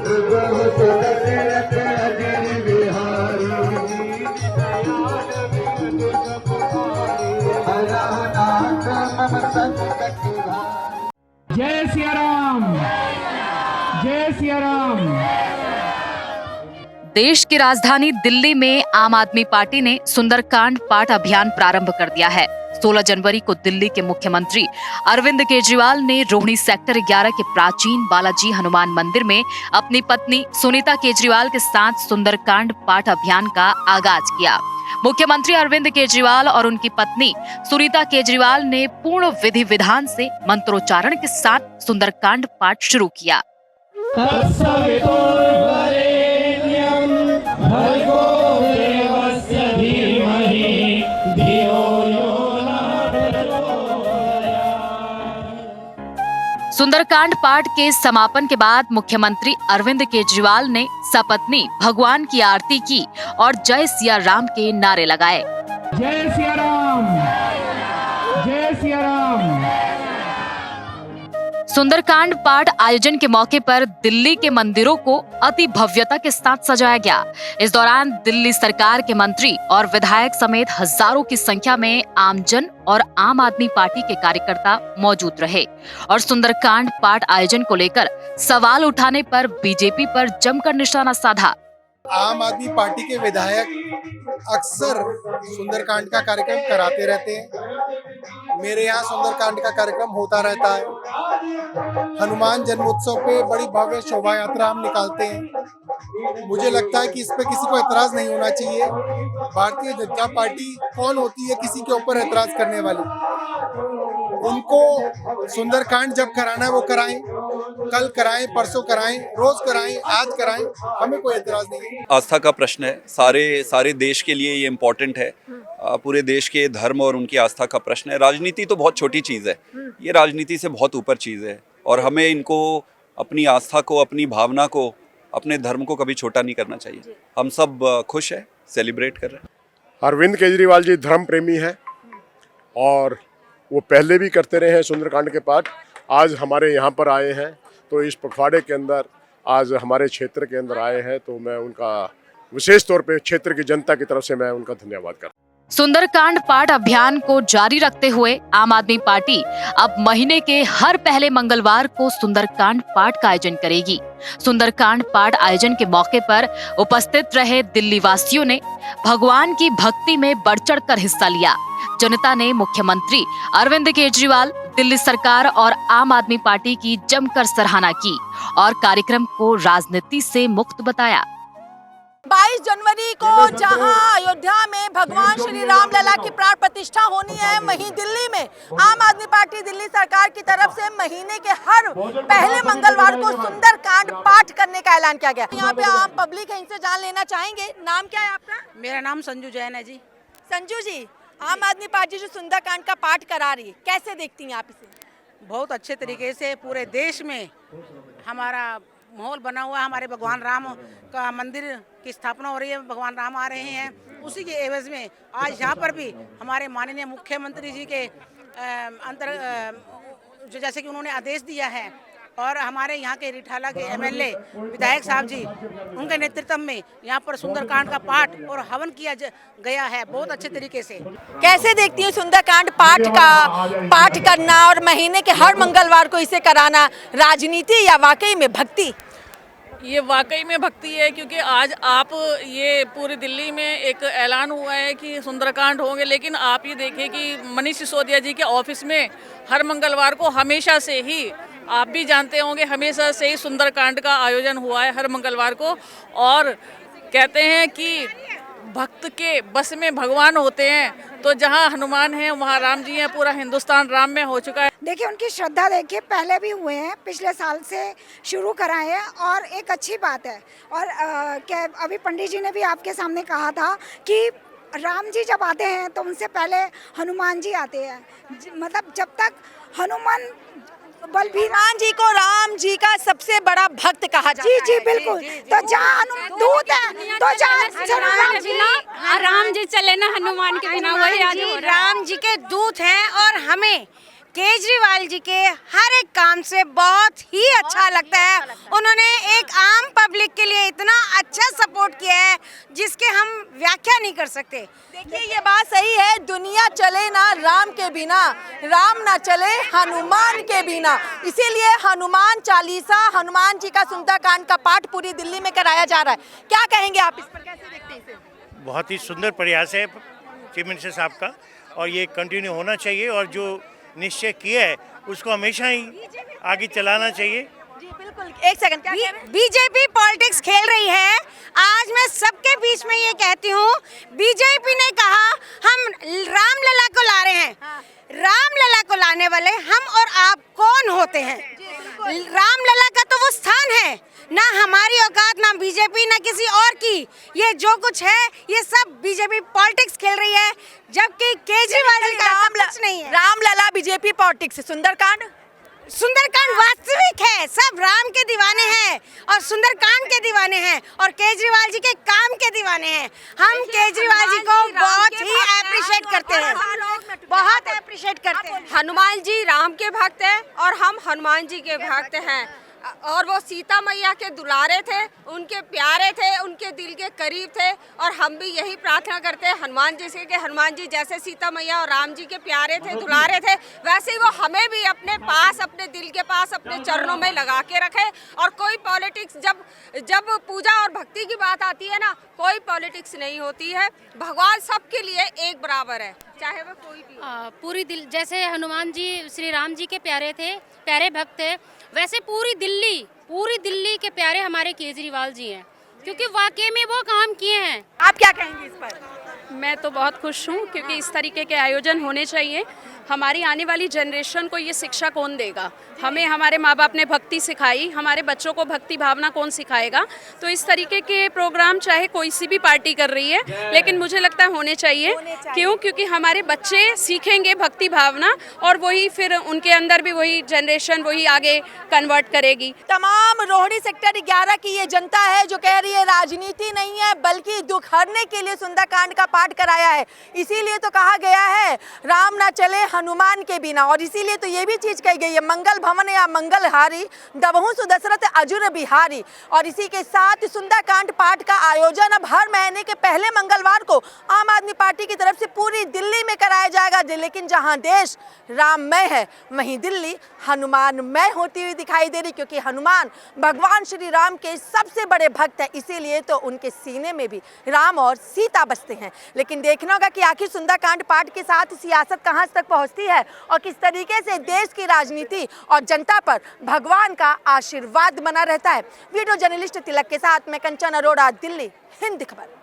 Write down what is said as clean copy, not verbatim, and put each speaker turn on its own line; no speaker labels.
जय सिया राम, जय सिया राम।
देश की राजधानी दिल्ली में आम आदमी पार्टी ने सुंदरकांड पाठ अभियान प्रारंभ कर दिया है। 16 जनवरी को दिल्ली के मुख्यमंत्री अरविंद केजरीवाल ने रोहिणी सेक्टर 11 के प्राचीन बालाजी हनुमान मंदिर में अपनी पत्नी सुनीता केजरीवाल के साथ सुंदरकांड पाठ अभियान का आगाज किया। मुख्यमंत्री अरविंद केजरीवाल और उनकी पत्नी सुनीता केजरीवाल ने पूर्ण विधि विधान से मंत्रोच्चारण के साथ सुंदरकांड पाठ शुरू किया। सुंदरकांड पाठ के समापन के बाद मुख्यमंत्री अरविंद केजरीवाल ने सपत्नी भगवान की आरती की और जय सिया राम के नारे लगाए।
जय सिया राम, जय सिया राम।
सुंदरकांड पाठ आयोजन के मौके पर दिल्ली के मंदिरों को अति भव्यता के साथ सजाया गया। इस दौरान दिल्ली सरकार के मंत्री और विधायक समेत हजारों की संख्या में आमजन और आम आदमी पार्टी के कार्यकर्ता मौजूद रहे और सुंदरकांड पाठ आयोजन को लेकर सवाल उठाने पर बीजेपी पर जमकर निशाना साधा।
आम आदमी पार्टी के विधायक अक्सर सुंदरकांड का कार्यक्रम कराते रहते हैं। मेरे यहाँ सुंदरकांड का कार्यक्रम होता रहता है। हनुमान जन्मोत्सव पे बड़ी भव्य शोभा यात्रा हम निकालते हैं। मुझे लगता है कि इस पे किसी को एतराज नहीं होना चाहिए। भारतीय जनता पार्टी कौन होती है किसी के ऊपर एतराज करने वाली? उनको सुंदरकांड जब कराना है वो कराएं, कल कराएं, परसों कराएं, रोज कराएं, आज कराएं, हमें कोई एतराज नहीं है।
आस्था का प्रश्न है, सारे देश के लिए ये इम्पोर्टेंट है। पूरे देश के धर्म और उनकी आस्था का प्रश्न है। राजनीति तो बहुत छोटी चीज़ है, ये राजनीति से बहुत ऊपर चीज़ है और हमें इनको अपनी आस्था को, अपनी भावना को, अपने धर्म को कभी छोटा नहीं करना चाहिए। हम सब खुश हैं, सेलिब्रेट कर रहे हैं।
अरविंद केजरीवाल जी धर्म प्रेमी हैं और वो पहले भी करते रहे हैं सुंदरकांड के पाठ। आज हमारे यहाँ पर आए हैं तो इस पखवाड़े के अंदर आज हमारे क्षेत्र के अंदर आए हैं, तो मैं उनका विशेष तौर पे क्षेत्र की जनता की तरफ से मैं उनका धन्यवाद करता हूं।
सुंदरकांड पाठ अभियान को जारी रखते हुए आम आदमी पार्टी अब महीने के हर पहले मंगलवार को सुंदरकांड पाठ का आयोजन करेगी। सुंदरकांड पाठ आयोजन के मौके पर उपस्थित रहे दिल्ली वासियों ने भगवान की भक्ति में बढ़ चढ़ कर हिस्सा लिया। जनता ने मुख्यमंत्री अरविंद केजरीवाल, दिल्ली सरकार और आम आदमी पार्टी की जमकर सराहना की और कार्यक्रम को राजनीति से मुक्त बताया।
22 जनवरी को जहां अयोध्या में भगवान श्री राम लला की प्राण प्रतिष्ठा होनी है, वहीं दिल्ली में आम आदमी पार्टी दिल्ली सरकार की तरफ से महीने के हर पहले मंगलवार को सुंदरकांड पाठ करने का ऐलान किया गया। यहाँ पे आम पब्लिक है, इनसे जान लेना चाहेंगे। नाम क्या है आपका?
मेरा नाम संजू जैन है जी।
संजू जी, आम आदमी पार्टी जो सुंदरकांड का पाठ करा रही है, कैसे देखती हैं आप इसे?
बहुत अच्छे तरीके से पूरे देश में हमारा माहौल बना हुआ है। हमारे भगवान राम का मंदिर की स्थापना हो रही है, भगवान राम आ रहे हैं। उसी के एवज में आज यहाँ पर भी हमारे माननीय मुख्यमंत्री जी के जैसे कि उन्होंने आदेश दिया है और हमारे यहाँ के रिठाला के एमएलए विधायक साहब जी उनके नेतृत्व में यहाँ पर सुंदरकांड का पाठ और हवन किया गया है बहुत अच्छे तरीके से।
कैसे देखती हैं सुंदरकांड पाठ करना और महीने के हर मंगलवार को इसे कराना, राजनीति या वाकई में भक्ति?
ये वाकई में भक्ति है, क्योंकि आज आप ये पूरी दिल्ली में एक ऐलान हुआ है कि सुंदरकांड होंगे, लेकिन आप ये देखें कि मनीष सिसोदिया जी के ऑफिस में हर मंगलवार को हमेशा से ही, आप भी जानते होंगे, हमेशा से ही सुंदरकांड का आयोजन हुआ है हर मंगलवार को। और कहते हैं कि भक्त के बस में भगवान होते हैं, तो जहां हनुमान है वहां राम जी हैं। पूरा हिंदुस्तान राम में हो चुका है।
देखिए उनकी श्रद्धा देखिए, पहले भी हुए हैं, पिछले साल से शुरू कराए हैं और एक अच्छी बात है। और क्या अभी पंडित जी ने भी आपके सामने कहा था कि राम जी जब आते हैं तो उनसे पहले हनुमान जी आते हैं। मतलब जब तक हनुमान
बलभीमान जी को राम जी का सबसे बड़ा भक्त कहा जाता है।
जी बिल्कुल। तो जहाँ दूत है तो जहाँ
राम जी चले ना हनुमान के बिना, वही
राम जी के दूत हैं और हमें केजरीवाल जी के हर एक काम से बहुत ही अच्छा लगता है। उन्होंने एक आम
अच्छा सपोर्ट किया है जिसके हम व्याख्या नहीं कर सकते।
देखिए ये बात सही है, दुनिया चले ना राम के बिना, राम ना चले हनुमान के बिना। इसीलिए हनुमान चालीसा, हनुमान जी का सुंदरकांड का पाठ पूरी दिल्ली में कराया जा रहा है। क्या कहेंगे आप इस पर, कैसे देखते हैं इसे?
बहुत ही सुंदर प्रयास है चीफ मिनिस्टर साहब का और ये कंटिन्यू होना चाहिए और जो निश्चय किया है उसको हमेशा ही आगे चलाना चाहिए।
जी बिल्कुल, एक सेकंड, क्या कह रहे हैं?
बीजेपी पॉलिटिक्स खेल रही है। आज मैं सबके बीच में ये कहती हूँ, बीजेपी ने कहा हम रामलला को ला रहे हैं। रामलला को लाने वाले हम और आप कौन होते हैं? रामलला का तो वो स्थान है, ना हमारी औकात, ना बीजेपी, ना किसी और की। ये जो कुछ है ये सब बीजेपी पॉलिटिक्स खेल रही है, जबकि केजरीवाल जी का कुछ नहीं है।
रामलला बीजेपी पॉलिटिक्स, सुंदरकांड
वास्तविक है। सब राम के दीवाने हैं और सुंदरकांड के दीवाने हैं और केजरीवाल जी के काम के दीवाने हैं। हम केजरीवाल जी को बहुत ही अप्रिशिएट करते हैं, बहुत अप्रिशिएट करते हैं।
हनुमान जी राम के भक्त हैं और हम हनुमान जी के भक्त हैं और वो सीता मैया के दुलारे थे, उनके प्यारे थे, उनके दिल के करीब थे और हम भी यही प्रार्थना करते हैं हनुमान जी से कि हनुमान जी जैसे सीता मैया और राम जी के प्यारे थे, दुलारे थे, वैसे ही वो हमें भी अपने पास, अपने दिल के पास, अपने चरणों में लगा के रखे। और कोई पॉलिटिक्स, जब पूजा और भक्ति की बात आती है ना, कोई पॉलिटिक्स नहीं होती है। भगवान सबके लिए एक बराबर है, चाहे वो कोई भी।
पूरी दिल, जैसे हनुमान जी श्री राम जी के प्यारे थे, प्यारे भक्त थे, वैसे पूरी दिल्ली के प्यारे हमारे केजरीवाल जी हैं, क्योंकि वाकई में वो काम किए हैं।
आप क्या कहेंगे इस पर?
मैं तो बहुत खुश हूँ क्योंकि इस तरीके के आयोजन होने चाहिए। हमारी आने वाली जनरेशन को ये शिक्षा कौन देगा? हमें हमारे माँ बाप ने भक्ति सिखाई, हमारे बच्चों को भक्ति भावना कौन सिखाएगा? तो इस तरीके के प्रोग्राम चाहे कोई सी भी पार्टी कर रही है, लेकिन मुझे लगता है होने चाहिए। क्यों? क्योंकि हमारे बच्चे सीखेंगे भक्ति भावना और वही फिर उनके अंदर भी वही जनरेशन वही आगे कन्वर्ट करेगी।
तमाम रोहिणी सेक्टर 11 की ये जनता है जो कह रही है राजनीति नहीं है बल्कि दुख हरने के लिए सुंदरकांड का पाठ कराया है। इसीलिए तो कहा गया है राम ना चले हनुमान के बिना, और इसीलिए तो ये भी चीज कही गई है मंगल भवन या मंगलहारी दबहु सुदशरथ अजुर बिहारी। और इसी के साथ सुंदरकांड पाठ का आयोजन अब हर महीने के पहले मंगलवार को आम आदमी पार्टी की तरफ से पूरी दिल्ली में कराया जाएगा। लेकिन जहां देश राममय है वहीं दिल्ली हनुमानमय होती हुई दिखाई दे रही, क्योंकि हनुमान भगवान श्री राम के सबसे बड़े भक्त है, इसीलिए तो उनके सीने में भी राम और सीता बसते हैं। लेकिन देखना होगा कि आखिर सुंदरकांड पाठ के साथ सियासत कहां तक पहुंचती है और किस तरीके से देश की राजनीति और जनता पर भगवान का आशीर्वाद बना रहता है। वीडियो जर्नलिस्ट तिलक के साथ मैं कंचन अरोड़ा, दिल्ली, हिंद खबर।